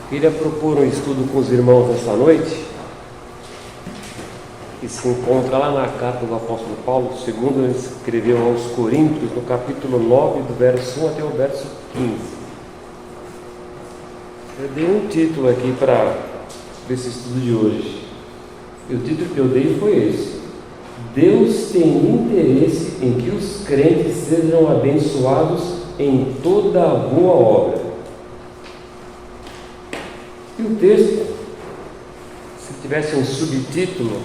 Queria propor um estudo com os irmãos esta noite, que se encontra lá na carta do apóstolo Paulo, segundo ele escreveu aos Coríntios, no capítulo 9, do verso 1 até o verso 15. Eu dei um título aqui para esse estudo de hoje. E o título que eu dei foi esse: Deus tem interesse em que os crentes sejam abençoados em toda a boa obra. E o texto, se tivesse um subtítulo,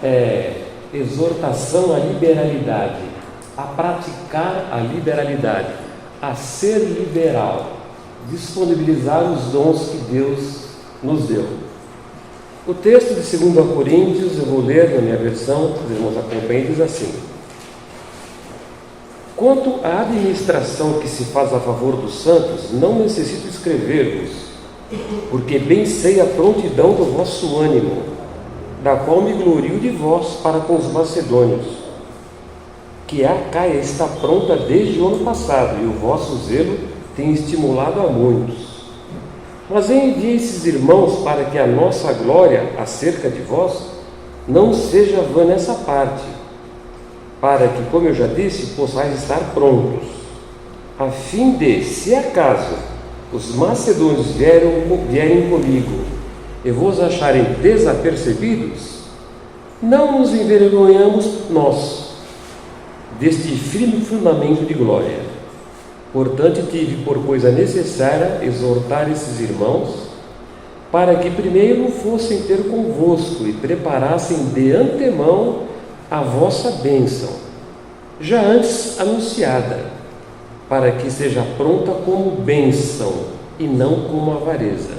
é exortação à liberalidade, a praticar a liberalidade, a ser liberal, disponibilizar os dons que Deus nos deu. O texto de 2 Coríntios, eu vou ler na minha versão, os irmãos acompanhem, diz assim: quanto à administração que se faz a favor dos santos, não necessito escrever-vos, porque bem sei a prontidão do vosso ânimo, da qual me glorio de vós para com os macedônios, que a Acaia está pronta desde o ano passado, e o vosso zelo tem estimulado a muitos. Mas enviei esses irmãos para que a nossa glória acerca de vós não seja vã nessa parte, para que, como eu já disse, possais estar prontos, a fim de, se acaso os macedônios vierem comigo e vos acharem desapercebidos, não nos envergonhamos nós deste firme fundamento de glória. Portanto, tive por coisa necessária exortar esses irmãos, para que primeiro fossem ter convosco e preparassem de antemão a vossa bênção, já antes anunciada, para que seja pronta como bênção e não como avareza.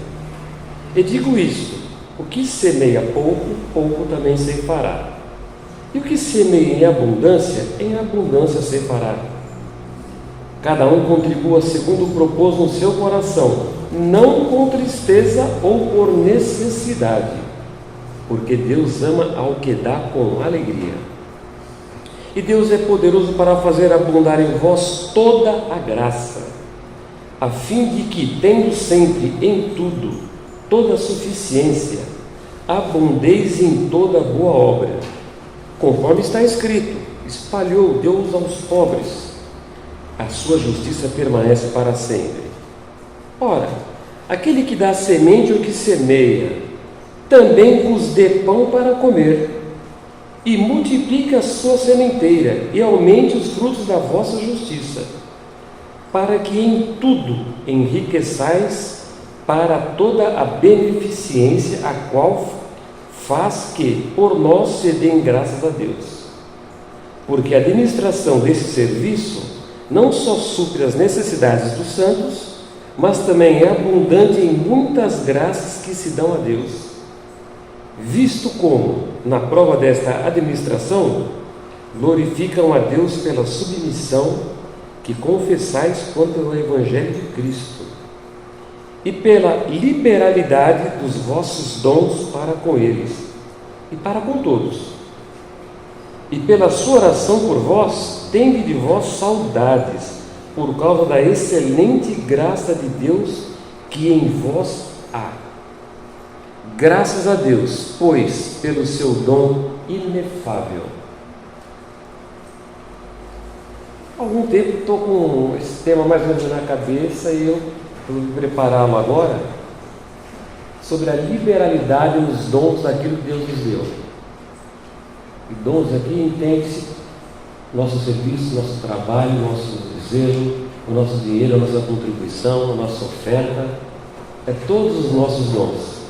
E digo isto: o que semeia pouco, pouco também ceifará, e o que semeia em abundância ceifará. Cada um contribua segundo propôs no seu coração, não com tristeza ou por necessidade, porque Deus ama ao que dá com alegria. E Deus é poderoso para fazer abundar em vós toda a graça, a fim de que, tendo sempre em tudo toda a suficiência, abundeis em toda boa obra, conforme está escrito: espalhou Deus aos pobres, a sua justiça permanece para sempre. Ora, aquele que dá semente ao que semeia, também vos dê pão para comer, e multiplique a sua sementeira, e aumente os frutos da vossa justiça, para que em tudo enriqueçais para toda a beneficência, a qual faz que por nós se deem graças a Deus. Porque a administração desse serviço não só supre as necessidades dos santos, mas também é abundante em muitas graças que se dão a Deus, visto como, na prova desta administração, glorificam a Deus pela submissão que confessais quanto ao Evangelho de Cristo, e pela liberalidade dos vossos dons para com eles e para com todos. E pela sua oração por vós, tende de vós saudades, por causa da excelente graça de Deus que em vós há. Graças a Deus, pois, pelo seu dom inefável. Há algum tempo estou com esse tema mais ou menos na cabeça e eu vou prepará-lo agora, sobre a liberalidade nos dons daquilo que Deus nos deu. E dons aqui entende-se nosso serviço, nosso trabalho, nosso zelo, o nosso dinheiro, a nossa contribuição, a nossa oferta, todos os nossos dons.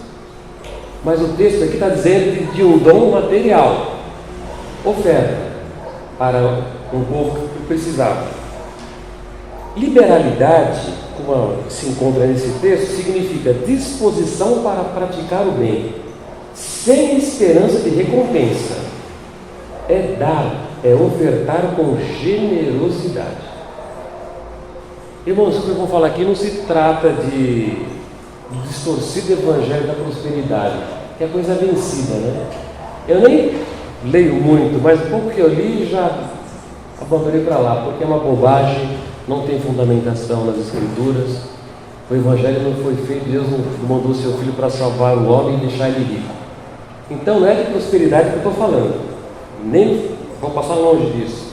Mas o texto aqui está dizendo de um dom material, oferta para um povo que precisava. Liberalidade, como se encontra nesse texto, significa disposição para praticar o bem, sem esperança de recompensa. É dar, é ofertar com generosidade. Irmãos, o que eu vou falar aqui não se trata de distorcido evangelho da prosperidade, que é coisa vencida, né? Eu nem leio muito, mas o pouco que eu li já abandonei para lá, porque é uma bobagem, não tem fundamentação nas Escrituras. O Evangelho não foi feito, Deus não mandou seu Filho para salvar o homem e deixar ele rico. Então não é de prosperidade que eu estou falando, nem vou passar longe disso.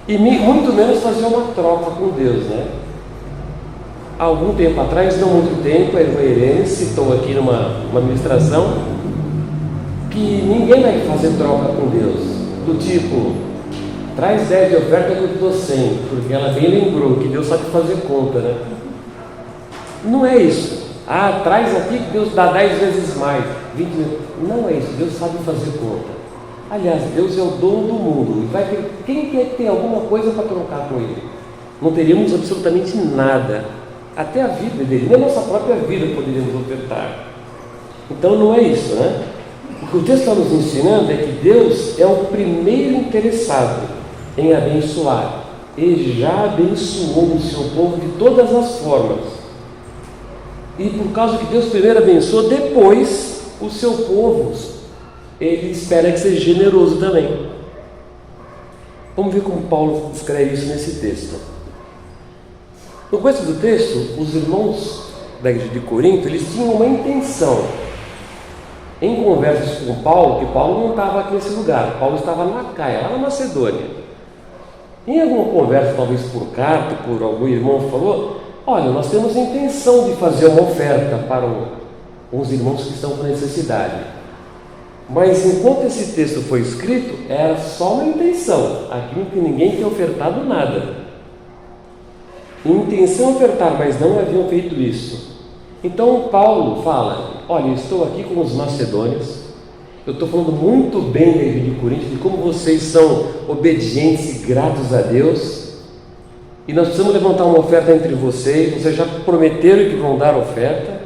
E muito menos fazer uma troca com Deus, né? Há algum tempo atrás, não muito tempo, a irmã Irene citou aqui numa ministração que ninguém vai fazer troca com Deus, do tipo, traz 10 de oferta que eu te dou 100, porque ela bem lembrou que Deus sabe fazer conta, né? Não é isso. Ah, traz aqui que Deus dá 10 vezes mais, 20 vezes. Não é isso, Deus sabe fazer conta. Aliás, Deus é o dono do mundo. E quem quer ter alguma coisa para trocar com Ele? Não teríamos absolutamente nada. Até a vida dele, nem a nossa própria vida poderíamos ofertar. Então não é isso, né? O que o texto está nos ensinando é que Deus é o primeiro interessado em abençoar. Ele já abençoou o seu povo de todas as formas. E por causa que Deus primeiro abençoou, depois o seu povo, Ele espera que seja generoso também. Vamos ver como Paulo descreve isso nesse texto. No começo do texto, os irmãos da igreja de Corinto, eles tinham uma intenção. Em conversas com Paulo, que Paulo não estava aqui nesse lugar, Paulo estava na Caia, lá na Macedônia. Em alguma conversa, talvez por carta, por algum irmão falou: olha, nós temos a intenção de fazer uma oferta para uns irmãos que estão com necessidade. Mas enquanto esse texto foi escrito, era só uma intenção, aquilo que ninguém tinha ofertado nada. Intenção ofertar, mas não haviam feito isso. Então Paulo fala: olha, estou aqui com os macedônios, eu estou falando muito bem da igreja de Corinto, de como vocês são obedientes e gratos a Deus, e nós precisamos levantar uma oferta entre vocês já prometeram que vão dar oferta.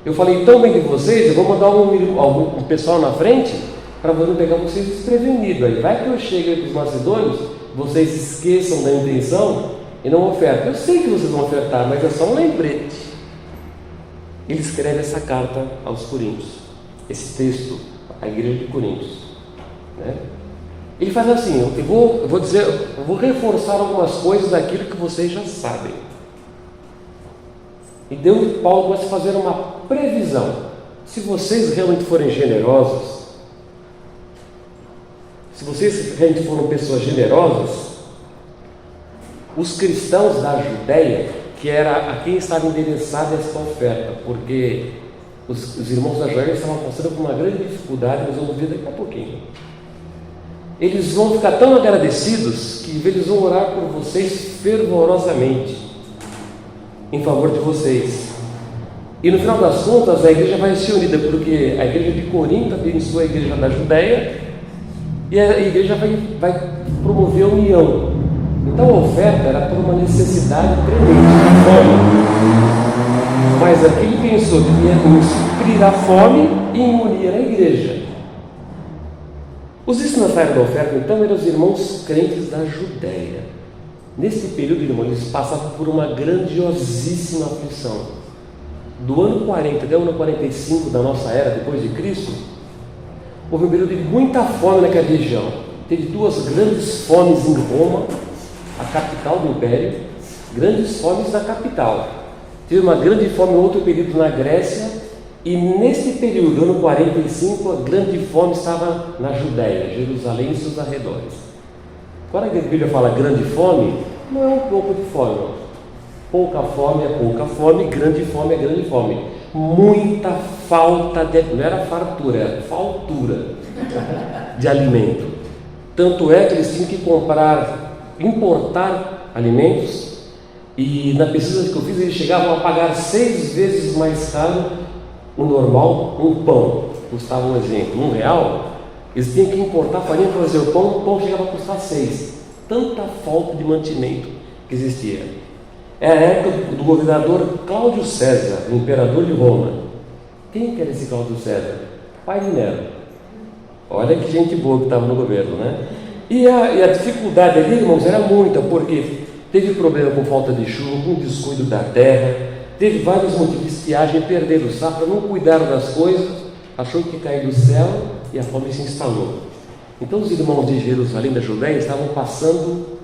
Eu falei tão bem de vocês, eu vou mandar um pessoal na frente para não pegar vocês desprevenidos. Aí vai que eu chego aí para os macedônios, vocês se esqueçam da intenção e não ofertam. Eu sei que vocês vão ofertar, mas é só um lembrete. Ele escreve essa carta aos Coríntios, esse texto, à igreja de Coríntios, né? Ele faz assim: eu vou reforçar algumas coisas daquilo que vocês já sabem. E Paulo começa a fazer uma previsão. Se vocês realmente forem generosos, se vocês realmente forem pessoas generosas, os cristãos da Judéia, que era a quem estava endereçada essa oferta, porque os irmãos da Judéia estavam passando por uma grande dificuldade, nós vamos ver daqui a pouquinho. Eles vão ficar tão agradecidos que eles vão orar por vocês fervorosamente, em favor de vocês. E no final das contas, a igreja vai ser unida, porque a igreja de Corinto abençoa a igreja da Judéia, e a igreja vai promover a união. Então a oferta era por uma necessidade tremenda de fome, mas aqui ele pensou que ia suprir a fome e unir a igreja. Os destinatários da oferta, então, eram os irmãos crentes da Judéia. Nesse período, irmãos, eles passavam por uma grandiosíssima aflição. Do ano 40 até o ano 45 da nossa era, depois de Cristo, houve um período de muita fome naquela região. Teve duas grandes fomes em Roma, a capital do Império, grandes fomes na capital. Teve uma grande fome em outro período na Grécia, e nesse período, ano 45, a grande fome estava na Judéia, Jerusalém e seus arredores. Quando a Bíblia fala grande fome, não é um pouco de fome, não. Pouca fome é pouca fome, grande fome é grande fome. Muita falta não era fartura, era faltura de alimento. Tanto é que eles tinham que importar alimentos, e na pesquisa que eu fiz, eles chegavam a pagar 6 vezes mais caro o normal. Um pão custava, um exemplo, R$1, eles tinham que importar farinha para fazer o pão chegava a custar 6. Tanta falta de mantimento que existia. É a época do governador Cláudio César, o imperador de Roma. Quem que era esse Cláudio César? Pai de Nero. Olha que gente boa que estava no governo, né? E a dificuldade ali, irmãos, era muita, porque teve problema com falta de chuva, com descuido da terra, teve vários motivos de estiagem, perderam safra, não cuidaram das coisas, achou que ia cair do céu e a fome se instalou. Então os irmãos de Jerusalém, da Judéia, estavam passando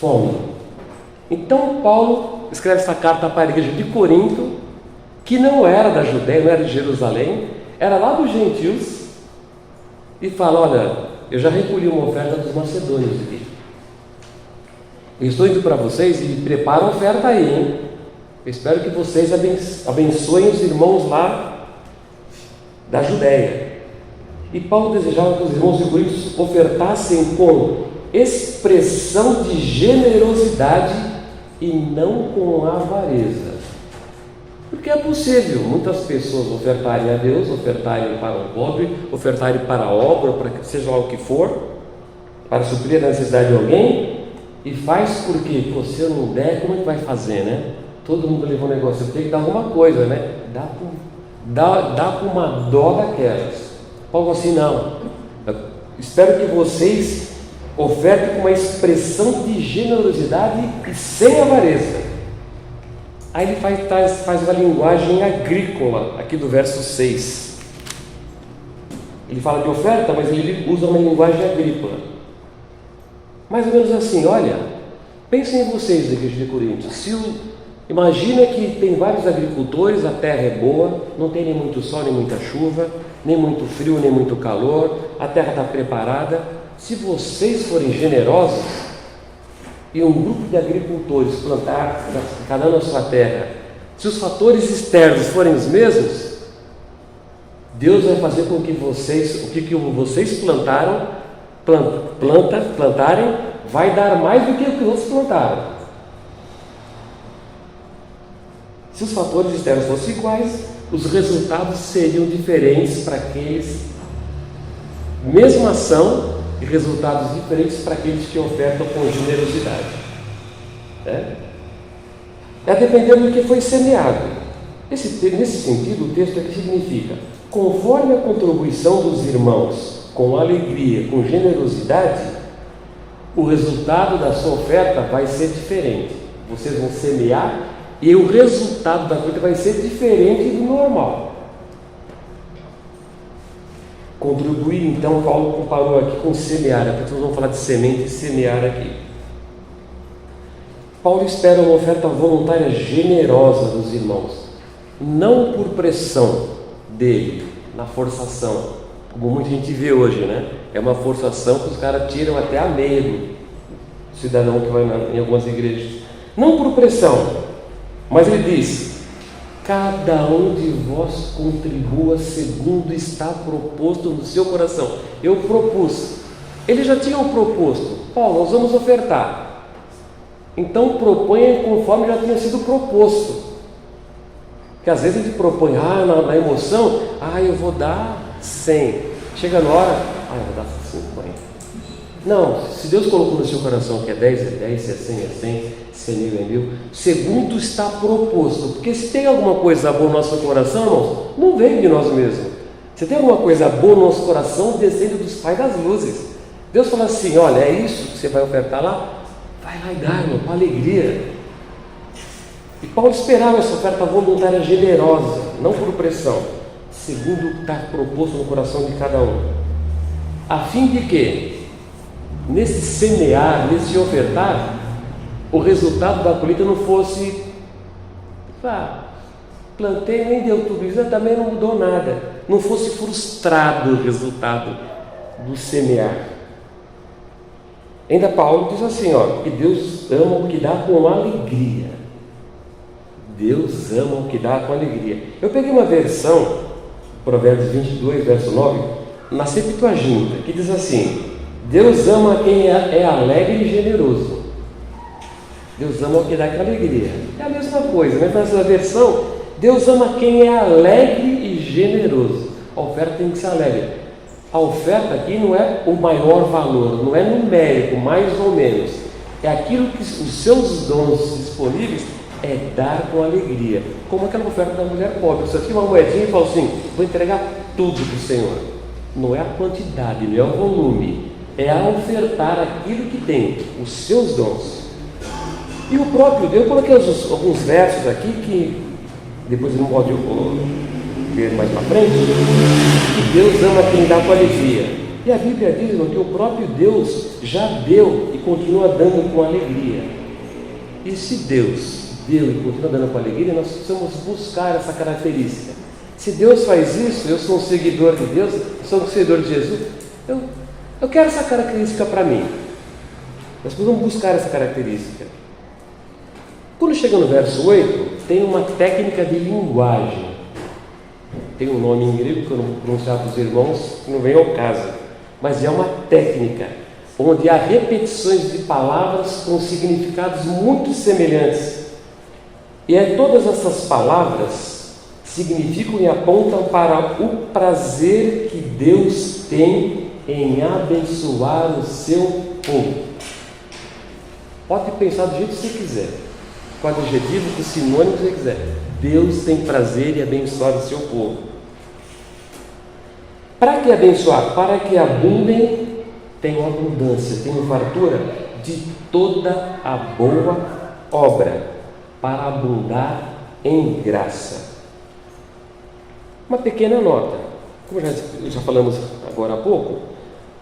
fome. Então Paulo escreve essa carta para a igreja de Corinto, que não era da Judéia, não era de Jerusalém, era lá dos gentios, e fala: olha, eu já recolhi uma oferta dos macedônios aqui. Eu estou indo para vocês e preparo a oferta aí, hein? Eu espero que vocês abençoem os irmãos lá da Judéia. E Paulo desejava que os irmãos de Corinto ofertassem com expressão de generosidade e não com avareza. Porque é possível muitas pessoas ofertarem a Deus, ofertarem para o pobre, ofertarem para a obra, para que seja lá o que for, para suprir a necessidade de alguém, e faz porque, se eu não der, como é que vai fazer, né? Todo mundo levou um negócio, eu tenho que dar alguma coisa, né? Dá com uma dó daquelas. Paulo assim: não, eu espero que vocês ofertem com uma expressão de generosidade e sem avareza. Aí ele faz uma linguagem agrícola, aqui do verso 6. Ele fala de oferta, mas ele usa uma linguagem agrícola. Mais ou menos assim: olha, pensem em vocês da igreja de Corinto. Imagina que tem vários agricultores, a terra é boa, não tem nem muito sol, nem muita chuva, nem muito frio, nem muito calor, a terra está preparada. Se vocês forem generosos e um grupo de agricultores plantar cada ano a sua terra, se os fatores externos forem os mesmos, Deus vai fazer com que vocês, o que vocês plantarem, vai dar mais do que o que os outros plantaram. Se os fatores externos fossem iguais, os resultados seriam diferentes para aqueles, mesma ação e resultados diferentes para aqueles que ofertam com generosidade. É dependendo do que foi semeado. Nesse sentido, o texto aqui significa: conforme a contribuição dos irmãos, com alegria, com generosidade, o resultado da sua oferta vai ser diferente. Vocês vão semear e o resultado da colheita vai ser diferente do normal. Contribuir, então, Paulo comparou aqui com semear. Nós vamos falar de semente e semear aqui. Paulo espera uma oferta voluntária generosa dos irmãos, não por pressão dele, na forçação, como muita gente vê hoje, né? É uma forçação que os caras tiram até a meia do cidadão que vai em algumas igrejas. Não por pressão, mas ele diz: cada um de vós contribua segundo está proposto no seu coração. Eu propus. Eles já tinham proposto: Paulo, nós vamos ofertar. Então proponha conforme já tinha sido proposto. Porque às vezes a gente propõe, na emoção, eu vou dar 100. Chega na hora, eu vou dar 50. Não, se Deus colocou no seu coração que é 10, é 10, se é 100, é 100, se é 1000, é 1000, segundo está proposto. Porque se tem alguma coisa boa no nosso coração, irmãos, não vem de nós mesmos. Se tem alguma coisa boa no nosso coração, descende dos pais das luzes. Deus fala assim: olha, é isso que você vai ofertar lá? Vai lá e dá, irmão, com alegria. E Paulo esperava essa oferta voluntária generosa, não por pressão, segundo está proposto no coração de cada um, a fim de que, nesse semear, nesse ofertar, o resultado da colheita não fosse: plantei, nem deu tudo isso, também não mudou nada. Não fosse frustrado o resultado do semear. Ainda Paulo diz assim, que Deus ama o que dá com alegria. Deus ama o que dá com alegria. Eu peguei uma versão, Provérbios 22, verso 9, na Septuaginta, que diz assim: Deus ama quem é alegre e generoso. Deus ama o que dá com alegria. É a mesma coisa, mas nessa versão, Deus ama quem é alegre e generoso. A oferta tem que ser alegre. A oferta aqui não é o maior valor, não é numérico, mais ou menos. É aquilo que os seus dons disponíveis é dar com alegria. Como aquela oferta da mulher pobre. Você tira uma moedinha e fala assim: vou entregar tudo para o Senhor. Não é a quantidade, não é o volume. É a ofertar aquilo que tem, os seus dons. E o próprio Deus, eu coloquei alguns versos aqui que depois não pode ver mais para frente, que Deus ama quem dá com alegria. E a Bíblia diz, irmão, que o próprio Deus já deu e continua dando com alegria. E se Deus deu e continua dando com alegria, nós precisamos buscar essa característica. Se Deus faz isso, eu sou um seguidor de Deus, eu sou um seguidor de Jesus, eu quero essa característica para mim. Nós precisamos buscar essa característica. Quando chega no verso 8, tem uma técnica de linguagem. Tem um nome em grego que eu não vou pronunciar para os irmãos, que não vem ao caso. Mas é uma técnica onde há repetições de palavras com significados muito semelhantes. E todas essas palavras significam e apontam para o prazer que Deus tem em abençoar o seu povo. Pode pensar do jeito que você quiser, com adjetivo, com sinônimo que você quiser. Deus tem prazer em abençoar o seu povo. Para que abençoar? Para que abundem, tenham abundância, tenham fartura de toda a boa obra, para abundar em graça. Uma pequena nota, como já falamos agora há pouco,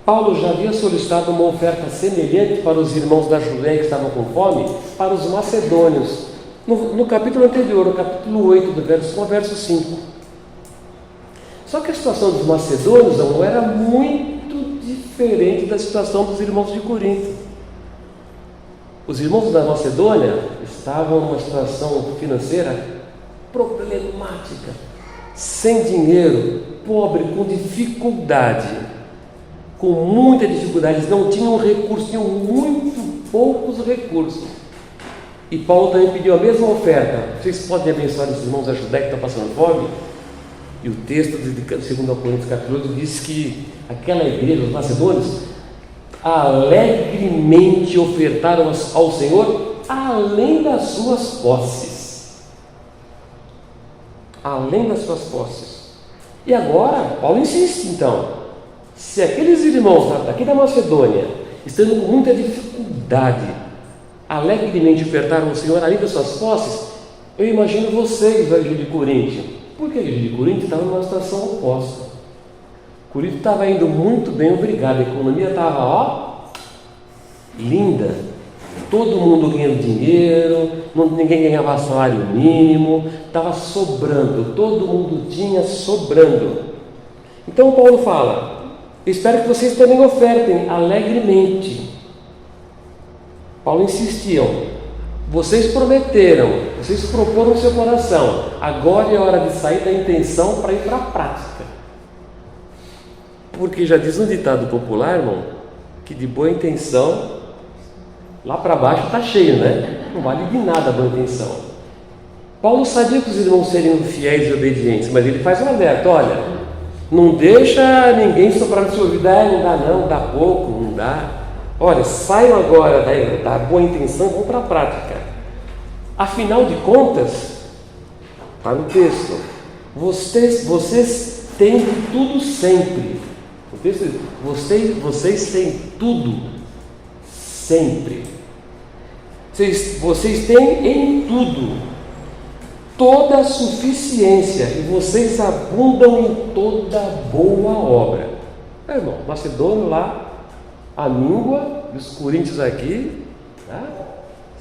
Paulo já havia solicitado uma oferta semelhante para os irmãos da Judéia que estavam com fome, para os macedônios, no capítulo anterior, no capítulo 8, do verso 1 ao verso 5. Só que a situação dos macedônios não era muito diferente da situação dos irmãos de Corinto. Os irmãos da Macedônia estavam numa situação financeira problemática, sem dinheiro, pobre, com dificuldade, com muita dificuldade. Eles não tinham recursos, tinham muito poucos recursos. E Paulo também pediu a mesma oferta. Vocês podem abençoar os irmãos da Judéia que estão passando fome? E o texto de 2 Coríntios capítulo 8 diz que aquela igreja, os macedônios, alegremente ofertaram ao Senhor além das suas posses. Além das suas posses. E agora, Paulo insiste então, se aqueles irmãos daqui da Macedônia estão com muita dificuldade, alegremente ofertaram ao Senhor além das suas posses, eu imagino vocês, a igreja de Corinto. Porque a igreja de Corinto estava numa situação oposta. Corinto estava indo muito bem, obrigado. A economia estava, linda. Todo mundo ganhando dinheiro, ninguém ganhava salário mínimo, estava sobrando, todo mundo tinha sobrando. Então Paulo fala, espero que vocês também ofertem alegremente. Paulo insistia, vocês prometeram, vocês proporam no seu coração, agora é hora de sair da intenção para ir para a prática. Porque já diz um ditado popular, irmão, que de boa intenção, lá para baixo está cheio, né? Não vale de nada a boa intenção. Paulo sabia que os irmãos seriam fiéis e obedientes, mas ele faz um alerta, olha, não deixa ninguém soprar no seu ouvido, não dá não, dá pouco, não dá. Olha, saiam agora da boa intenção, vão para a prática. Afinal de contas, está no texto, vocês têm tudo sempre. O texto diz, vocês têm tudo sempre. Vocês têm em tudo toda a suficiência e vocês abundam em toda boa obra. Irmão, Macedônio lá, a língua, e os coríntios aqui, tá?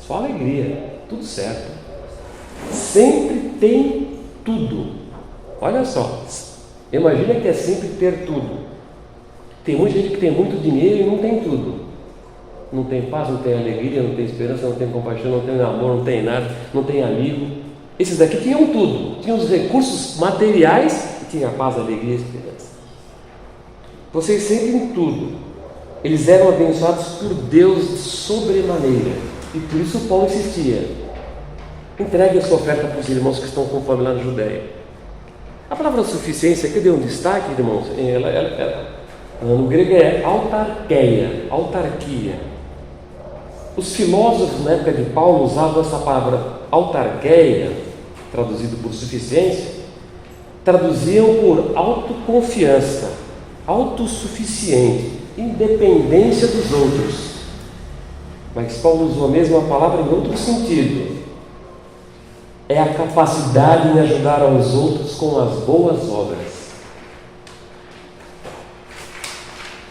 Só alegria, tudo certo. Sempre tem tudo. Olha só, imagina que é sempre ter tudo. Tem muita gente que tem muito dinheiro e não tem tudo. Não tem paz, não tem alegria, não tem esperança, não tem compaixão, não tem amor, não tem nada, não tem amigo. Esses daqui tinham tudo, tinham os recursos materiais e tinham a paz, a alegria e a esperança. Vocês sentem tudo. Eles eram abençoados por Deus de sobremaneira. E por isso Paulo insistia. Entregue a sua oferta para os irmãos que estão com fome lá na Judéia. A palavra suficiência aqui deu um destaque, irmãos. No grego é autarquia. Os filósofos na época de Paulo usavam essa palavra autarquia, traduzido por suficiência, traduziam por autoconfiança, autossuficiente, independência dos outros. Mas Paulo usou a mesma palavra em outro sentido. É a capacidade de ajudar aos outros com as boas obras.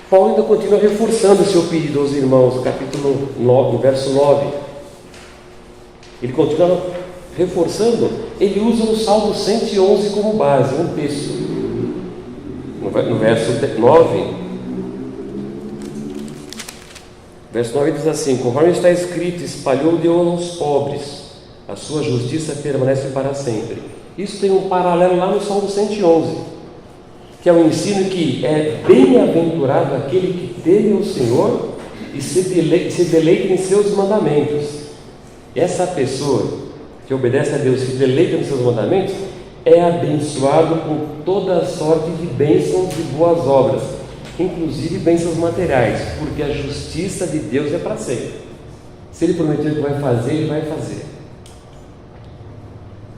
Paulo ainda continua reforçando o seu pedido aos irmãos, capítulo 9, verso 9. Ele continua reforçando, ele usa o Salmo 111 como base, um texto. No verso 9, verso 9 diz assim: conforme está escrito, espalhou Deus aos pobres, a sua justiça permanece para sempre. Isso tem um paralelo lá no Salmo 111, que é o ensino que é bem-aventurado aquele que teme o Senhor e se deleita em seus mandamentos. Essa pessoa que obedece a Deus e se deleita nos seus mandamentos é abençoado com toda sorte de bênçãos e boas obras, inclusive bênçãos materiais, porque a justiça de Deus é para sempre. Se Ele prometeu que vai fazer, Ele vai fazer.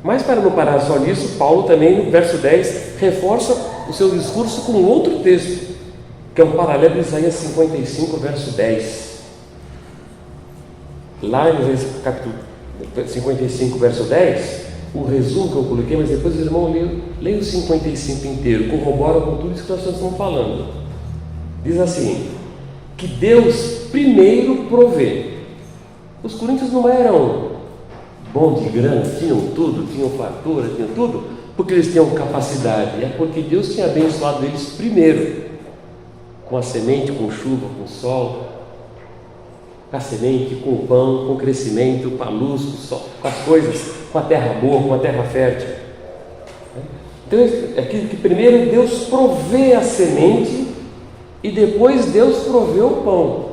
Mas para não parar só nisso, Paulo também no verso 10 reforça o seu discurso com outro texto, que é um paralelo de Isaías 55, verso 10. Lá em Isaías capítulo 55, verso 10, o resumo que eu coloquei, mas depois os irmãos leiam o 55 inteiro, corroboram com tudo isso que nós estamos falando. Diz assim, que Deus primeiro provê. Os coríntios não eram bom de grana, tinham tudo, tinham fartura, tinham tudo, porque eles tinham capacidade, é porque Deus tinha abençoado eles primeiro, com a semente, com chuva, com sol, com a semente, com o pão, com o crescimento, com a luz, com o sol, com as coisas, com a terra boa, com a terra fértil. Então, é que primeiro Deus provê a semente e depois Deus provê o pão,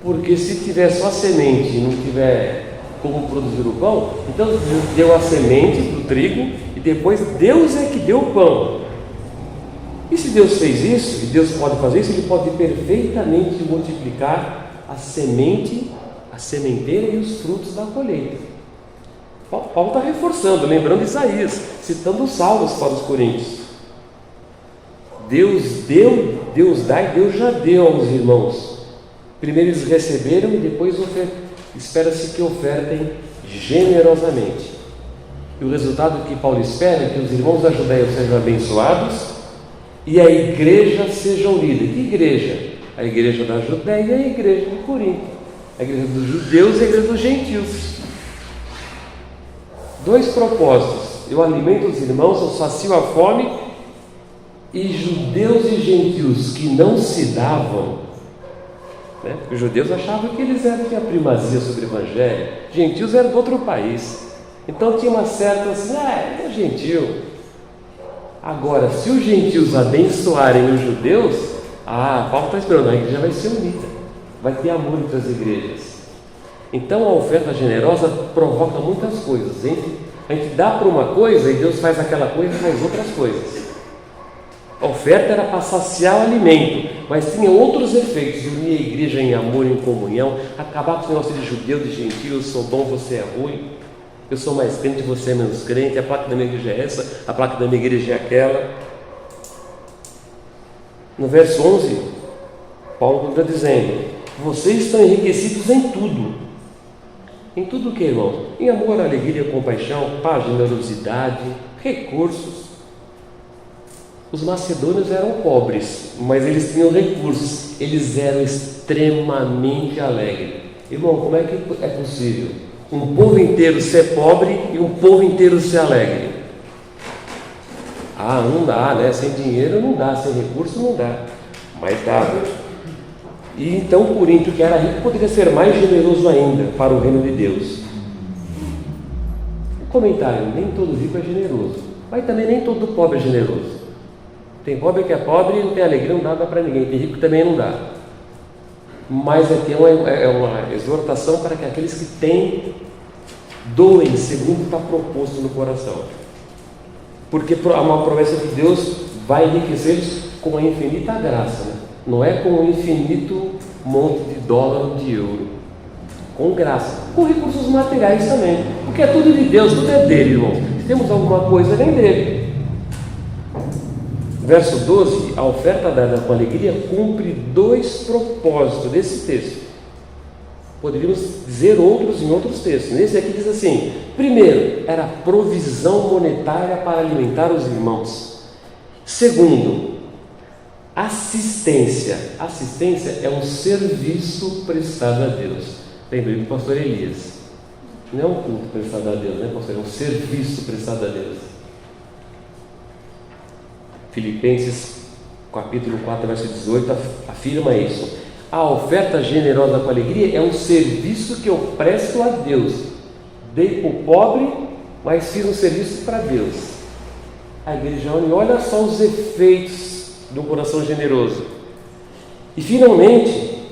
porque se tiver só a semente e não tiver como produzir o pão, então deu a semente do trigo e depois Deus é que deu o pão. E se Deus fez isso, e Deus pode fazer isso, Ele pode perfeitamente multiplicar a semente, a sementeira e os frutos da colheita. Paulo está reforçando, lembrando Isaías, citando os salmos para os coríntios. Deus deu, Deus dá e Deus já deu aos irmãos. Primeiro eles receberam e depois espera-se que ofertem generosamente. E o resultado que Paulo espera é que os irmãos da Judéia sejam abençoados e a igreja seja unida. Que igreja? A igreja da Judéia e a igreja de Corinto. A igreja dos judeus e a igreja dos gentios. Dois propósitos: eu alimento os irmãos, eu sacio a fome, e judeus e gentios que não se davam, né? Os judeus achavam que eles tinham primazia sobre o evangelho, gentios eram de outro país, então tinha uma certa assim, é gentil. Agora, se os gentios abençoarem os judeus, Paulo está esperando, a igreja vai ser unida, vai ter amor entre as igrejas. Então a oferta generosa provoca muitas coisas. A gente dá para uma coisa e Deus faz aquela coisa e faz outras coisas. A oferta era para saciar o alimento, mas tinha outros efeitos: unir a igreja em amor, em comunhão, acabar com o negócio de judeu, de gentio, eu sou bom, você é ruim, eu sou mais crente, você é menos crente, a placa da minha igreja é essa, a placa da minha igreja é aquela. No verso 11, Paulo está dizendo: vocês estão enriquecidos em tudo. Em tudo o que, irmão? Em amor, alegria, compaixão, paz, generosidade, recursos. Os macedônios eram pobres, mas eles tinham recursos, eles eram extremamente alegres. Irmão, como é que é possível um povo inteiro ser pobre e um povo inteiro ser alegre? Não dá, né? Sem dinheiro não dá, sem recurso não dá, mas dá. E então Corinto, que era rico, poderia ser mais generoso ainda para o reino de Deus. Um comentário: nem todo rico é generoso, mas também nem todo pobre é generoso. Tem pobre que é pobre e não tem alegria, não dá para ninguém. Tem rico que também não dá. Mas aqui é uma exortação para que aqueles que têm, doem segundo está proposto no coração. Porque há uma promessa que Deus vai enriquecer-los com a infinita graça, né? Não é com um infinito monte de dólar ou de euro. Com graça, com recursos materiais também. Porque é tudo de Deus, tudo é dele, irmão. Se temos alguma coisa, vem dele. Verso 12, a oferta dada com alegria cumpre dois propósitos desse texto. Poderíamos dizer outros em outros textos. Nesse aqui diz assim: primeiro, era provisão monetária para alimentar os irmãos. Segundo, Assistência. Assistência é um serviço prestado a Deus. Lembrei do pastor Elias. Não é um culto prestado a Deus, né, pastor? É um serviço prestado a Deus. Filipenses, capítulo 4, verso 18, afirma isso. A oferta generosa com alegria é um serviço que eu presto a Deus. Dei para o pobre, mas fiz um serviço para Deus. A igreja une, olha só os efeitos de um coração generoso. E finalmente,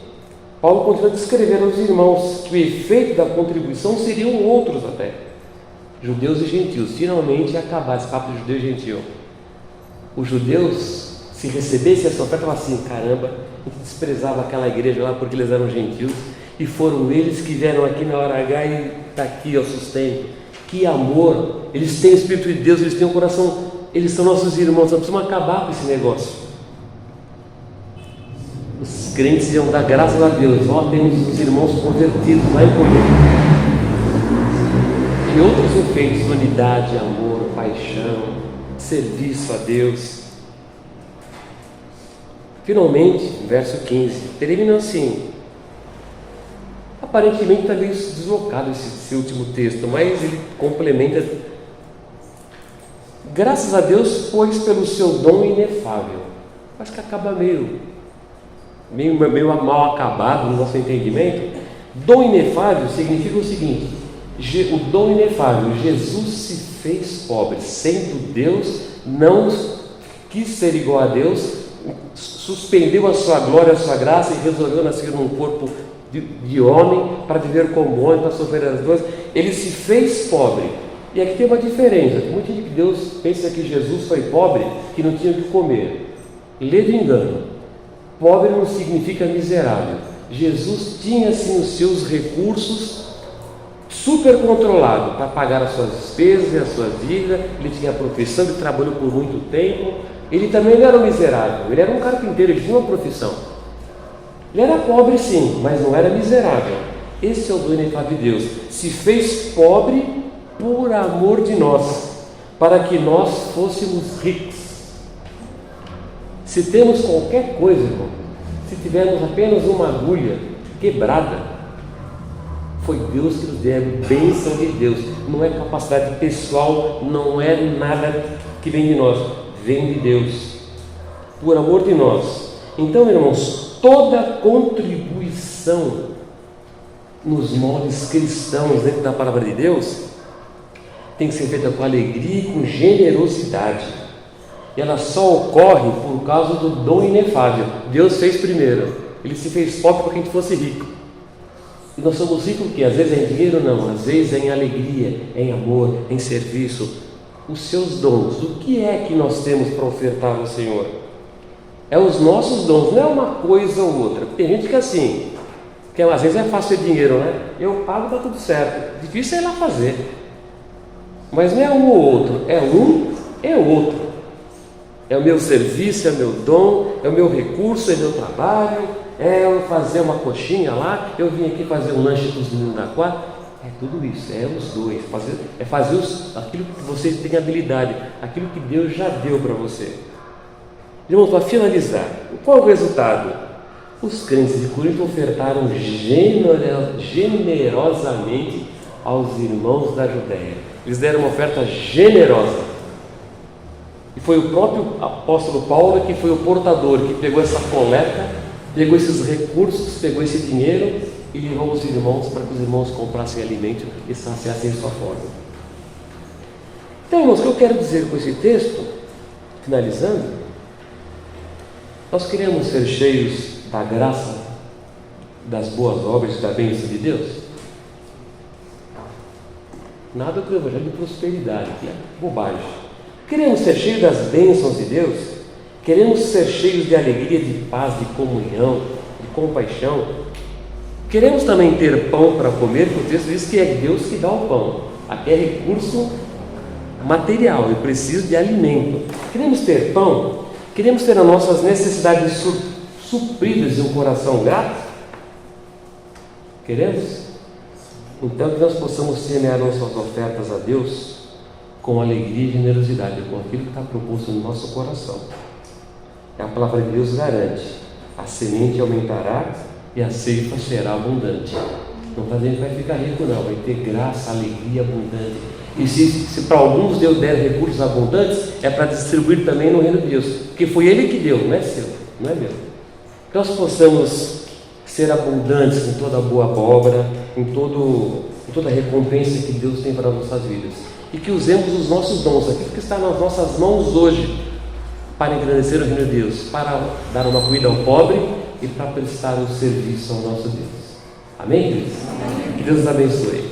Paulo continua descrevendo aos irmãos que o efeito da contribuição seriam outros até. Judeus e gentios. Finalmente ia acabar esse papo de judeu e gentio. Os judeus, se recebessem essa oferta, falavam assim: caramba, a gente desprezava aquela igreja lá porque eles eram gentios, e foram eles que vieram aqui na hora H e está aqui o sustento. Que amor! Eles têm o Espírito de Deus, eles têm um coração, eles são nossos irmãos, nós precisamos acabar com esse negócio. Os crentes iam dar graças a Deus, ó, temos os irmãos convertidos lá em Corinto. E outros efeitos: unidade, amor, paixão, serviço a Deus. Finalmente, verso 15, termina assim. Aparentemente está meio deslocado esse último texto, mas ele complementa. Graças a Deus, pois, pelo seu dom inefável. Acho que acaba meio mal acabado no nosso entendimento. Dom inefável significa o seguinte: o dom inefável, Jesus se fez pobre, sendo Deus, não quis ser igual a Deus, suspendeu a sua glória, a sua graça e resolveu nascer num corpo de homem para viver como homem, para sofrer as dores. Ele se fez pobre. E aqui tem uma diferença. Tem muita gente que Deus pensa que Jesus foi pobre, que não tinha o que comer. Leve engano. Pobre não significa miserável. Jesus tinha sim os seus recursos super controlados para pagar as suas despesas e as suas dívidas. Ele tinha a profissão, ele trabalhou por muito tempo. Ele também não era um miserável, ele era um carpinteiro, ele tinha uma profissão. Ele era pobre sim, mas não era miserável. Esse é o dom inefável de Deus. Se fez pobre por amor de nós, para que nós fôssemos ricos. Se temos qualquer coisa, irmão, se tivermos apenas uma agulha quebrada, foi Deus que nos deu, bênção de Deus. Não é capacidade pessoal, não é nada que vem de nós, vem de Deus, por amor de nós. Então, irmãos, toda contribuição nos moldes cristãos dentro da palavra de Deus tem que ser feita com alegria e com generosidade. E ela só ocorre por causa do dom inefável. Deus fez primeiro, Ele se fez pobre para que a gente fosse rico. E nós somos ricos o quê? Às vezes é em dinheiro, não, às vezes é em alegria, em amor, em serviço. Os seus dons, o que é que nós temos para ofertar ao Senhor? É os nossos dons, não é uma coisa ou outra. Tem gente que é assim, que às vezes é fácil ter dinheiro, né? Eu pago, está tudo certo. Difícil é ir lá fazer. Mas não é um ou outro, é um e outro. É o meu serviço, é o meu dom, é o meu recurso, é o meu trabalho, é eu fazer uma coxinha lá, eu vim aqui fazer um lanche para os meninos da quadra. É tudo isso, é os dois. Fazer aquilo que vocês têm habilidade, aquilo que Deus já deu para você. Irmãos, para finalizar, qual é o resultado? Os crentes de Corinto ofertaram generosamente aos irmãos da Judéia. Eles deram uma oferta generosa. E foi o próprio apóstolo Paulo que foi o portador, que pegou essa coleta, pegou esses recursos, pegou esse dinheiro e levou aos irmãos para que os irmãos comprassem alimento e saciassem sua fome. Então, irmãos, o que eu quero dizer com esse texto, finalizando, nós queremos ser cheios da graça, das boas obras e da bênção de Deus? Nada do evangelho de prosperidade, que é bobagem. Queremos ser cheios das bênçãos de Deus? Queremos ser cheios de alegria, de paz, de comunhão, de compaixão? Queremos também ter pão para comer, porque o texto diz que é Deus que dá o pão. Aqui é recurso material, eu preciso de alimento. Queremos ter pão? Queremos ter as nossas necessidades supridas e um coração grato? Queremos? Então que nós possamos semear nossas ofertas a Deus com alegria e generosidade, com aquilo que está proposto no nosso coração. A palavra de Deus garante: a semente aumentará e a ceifa será abundante. Não está dizendo que vai ficar rico, não, vai ter graça, alegria abundante. E se para alguns Deus der recursos abundantes, é para distribuir também no reino de Deus, porque foi Ele que deu, não é seu, não é meu. Que nós possamos ser abundantes em toda boa obra, em toda a recompensa que Deus tem para as nossas vidas, e que usemos os nossos dons, aquilo que está nas nossas mãos hoje, para engrandecer o reino de Deus, para dar uma comida ao pobre e para prestar um serviço ao nosso Deus. Amém, queridos? Que Deus nos abençoe.